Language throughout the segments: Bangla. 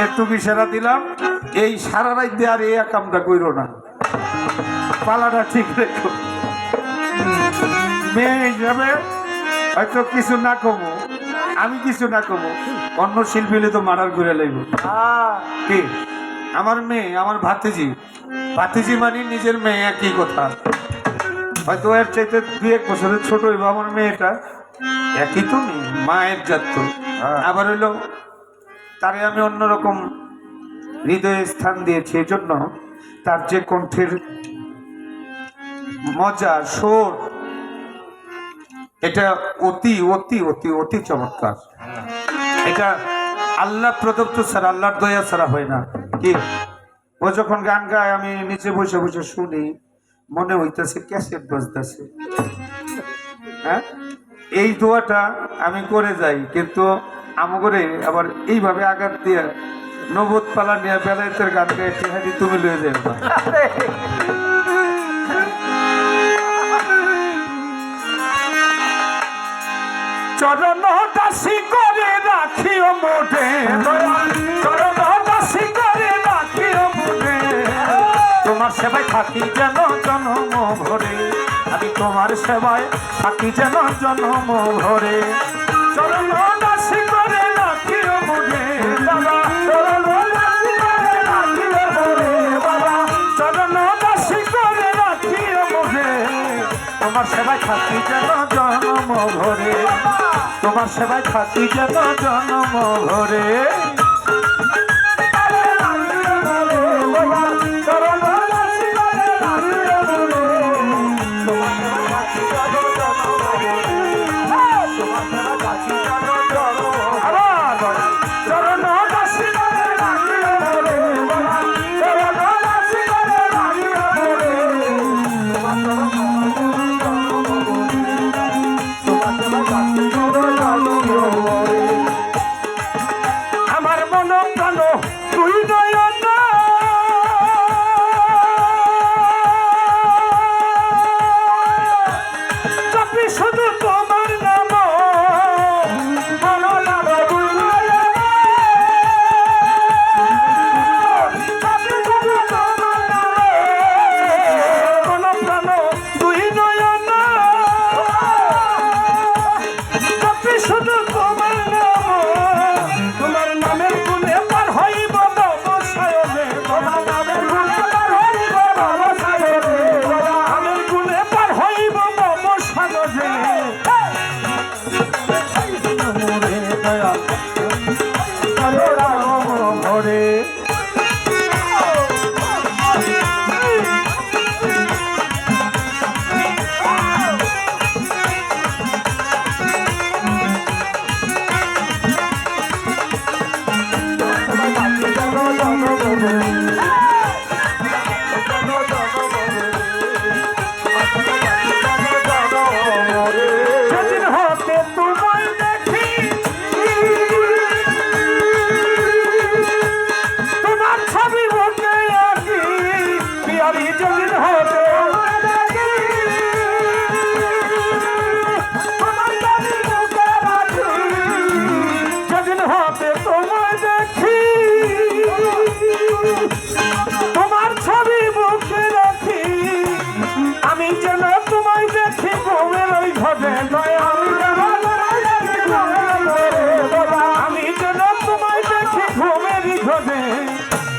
একটু ইশারা দিলাম, এই সারা রাত দিয়ে আর এই কামটা কইরো না, পালাটা ঠিক রেখো। মেয়ে হিসাবে হয়তো কিছু না কমো, আমি কিছু না কমো, অন্য শিল্পী হলে তো মার্ডার করে লাগব। কি আমার মেয়ে, আমার ভাতিজি, ভাতিজি মানে নিজের মেয়ে, একই কথা। হয়তো এর চাইতে 2-1 বছরের ছোট হইব আমার মেয়েটা, একই তো মেয়ে, মায়ের জাত তো। আবার হইলো তারে আমি অন্যরকম হৃদয়ে স্থান দিয়েছি, এই জন্য তার যে কণ্ঠের মজা, সুর, এটা অতি অতি অতি অতি চমৎকার। এটা আল্লাহ প্রদত্ত ছাড়া, আল্লাহর দয়া ছাড়া হয় না। কি ও যখন গান গায় আমি নিচে বসে বসে শুনি, মনে হইতেছে ক্যাসেট বাজতেছে। হ্যাঁ, এই দোয়াটা আমি করে যাই, কিন্তু আমগরে আবার এইভাবে আঘাত দিয়ে নবদ পালা নিয়ে বেলায়েতের গান গায়ে টেহারি তুমি লয়ে যাবে না। চরণ দাসী করে রাখিও মোটে, চরণ দাসী করে রাখিও মোটে, তোমার সেবায় থাকি যেন জনম ভরে, আমি তোমার সেবায় থাকি যেন জনম ভরে। চরণ দাসী করে রাখিও মোটে বাবা, চরণ দাসী করে রাখিও মোটে বাবা, চরণ দাসী করে রাখিও মোটে, তোমার সেবায় থাকি যেন জনম ভরে, তোমার সেবায় থাকি যেন জনম ভরে।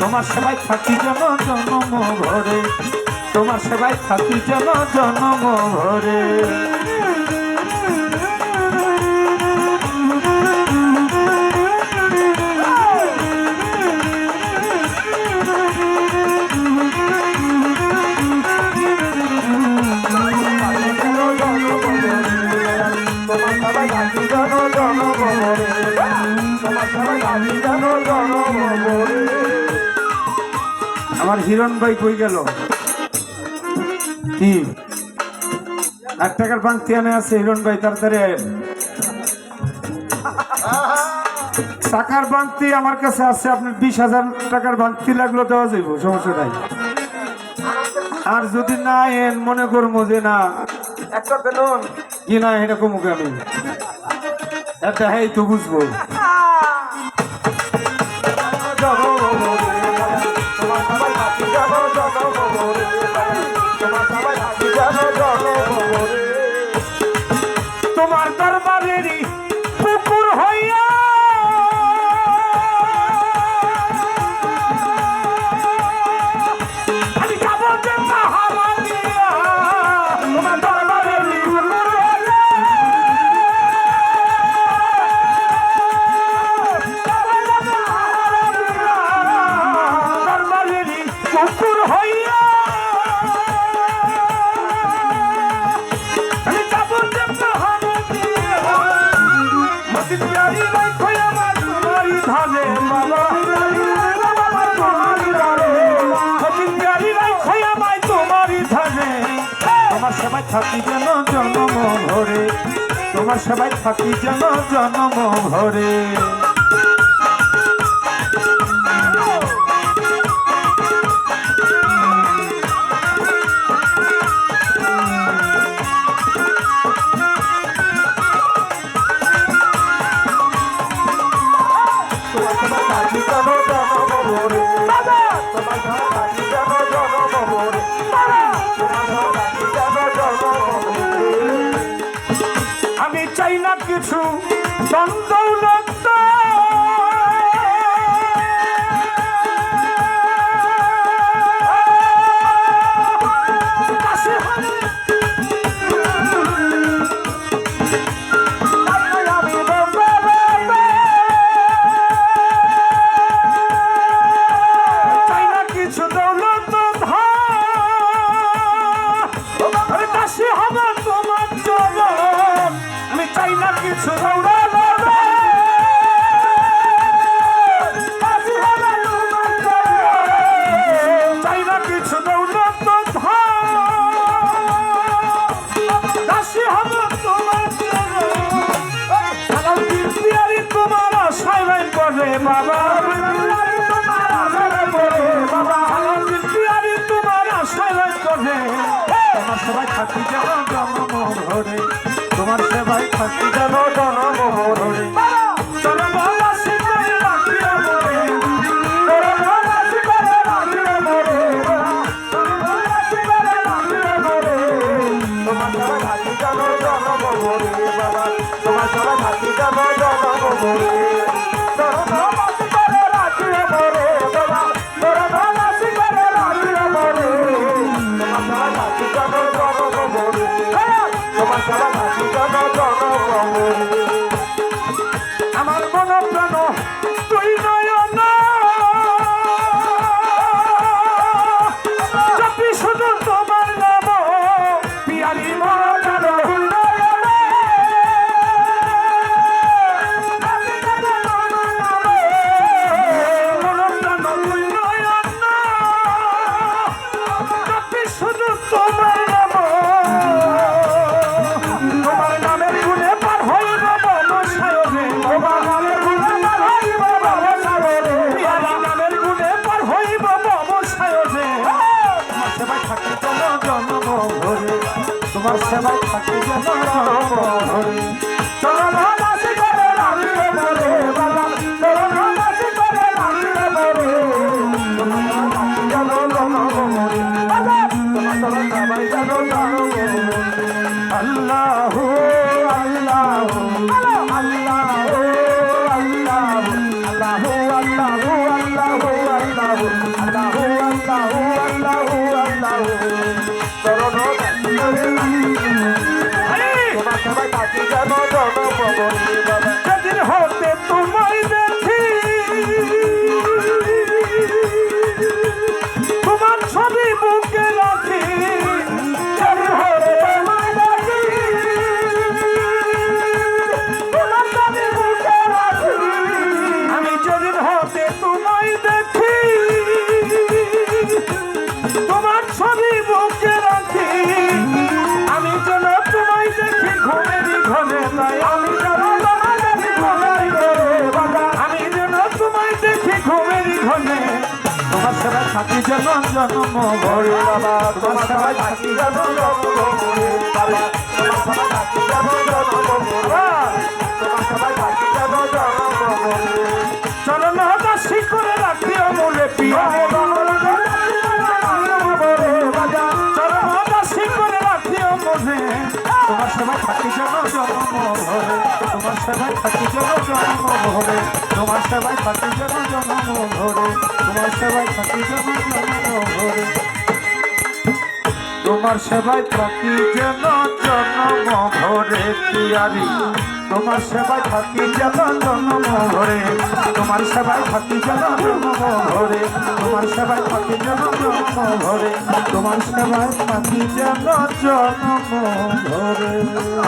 তোমার সেবায় থাকি যেন জনম ভরে, তোমার সেবায় থাকি যেন জনম ভরে। আমার হিরণ ভাই কই গেল? কি 1 টাকার বাংতি আনে আছে হিরণ ভাই, তাড়াতাড়ি আয়েন। টাকার বাংতি আমার কাছে আছে, আপনার 20,000 টাকার বাংতি লাগলো দেওয়া যাইব, সমস্যা নাই। আর যদি না এন মনে করবো যে না কি না এরকম আমি এটা তো বুঝবো। ধারে বাবা ফকির পিয়ারি রাখো আমায় তোমারই ধারে তোমার সেবায় থাকি যেন জন্ম ভরে তোমার সেবায় থাকি যেন জন্ম ভরে আমি চাই না কিছু দ্বন্দ্ব কিছু চাই না কিছু দৌলত দাসী হব তোমার সালাউদ্দিন পিয়ারি তোমার আশায় করে বাবা সালাউদ্দিন পিয়ারি তোমার আশায় করে তোমার সবাই থাকি যেন জন্ম ভরে তোমার সেবায় থাকি যেন জন্ম ভরে জন্মবাসী করে রাখিও মোরে জন্মবাসী করে রাখিও মোরে জন্মবাসী করে রাখিও মোরে তোমার সেবায় থাকি যেন জন্ম ভরে বাবা তোমার সেবায় থাকি যেন জন্ম ভরে জন্মবাসী করে রাখিও মোরে বাবা জন্মবাসী করে রাখিও মোরে তোমার সেবায় থাকি যেন জন্ম ভরে তোমার সেবায় থাকি যেন জন্ম ভরে আমার মন প্রাণ তুই নয়ন জপি শুধু তোমার নাম পিয়ারি মন প্রাণ তুই নয়ন জপি শুধু তোমার নাম তোমার নামের গুণে পার হইব মনসায়রে তোমার নামের গুণে পার হইব মনসায়রে পিয়ারি নামের গুণে পার হইব মনসায়রে তোমার সেবায় থাকি যেন জন্ম ভরে তোমার সেবায় থাকি যেন জন্ম ভরে চরণবাসী করে রাখিও মোরে বাবা চরণবাসী করে রাখিও মোরে তোমার সেবায় থাকি যেন জন্ম ভরে বাবা তোমার সেবায় যেন জন্ম ভরে আল্লাহ আল্লাহ আল্লাহ আল্লাহ যেদিন হতে তোমায় দেখি তোমার ছবি বুকে রাখি যেদিন হতে তোমায় দেখি তোমার ছবি বুকে রাখি আমি যেদিন হতে তোমায় দেখি তোমার ছবি বুকে রাখি আমি যেন তোমায় দেখি ঘুমেরই ঘরে তাই আমি যেন তোমায় দেখি ঘুমেরই ঘরে বাবা আমি যেন তোমায় দেখি ঘুমেরই ঘরে তোমার সেবায় থাকি যেন জন্ম ভরে বাবা তোমার সেবায় থাকি যেন জন্ম ভরে বাবা তোমার সেবায় থাকি যেন জন্ম ভরে তোমার সেবায় থাকি যেন জন্ম ভরে চরণবাসী করে রাখিও মোরে পিয়া চরণবাসী করে রাখিও মোরে তোমার সেবায় থাকি যেন জন্ম ভরে তোমার সেবায় থাকি যেন জন্ম ভরে তোমার সেবায় থাকি যেন জন্ম ভরে তোমার সেবায় থাকি যেন জন্ম ভরে তোমার সেবায় থাকি যেন জন্ম ভরে পিয়ারি তোমার সেবায় থাকি যেন জন্ম ভরে তোমার সেবায় থাকি যেন জন্ম ভরে তোমার সেবায় থাকি যেন জন্ম ভরে তোমার সেবায় থাকি যেন জন্ম ভরে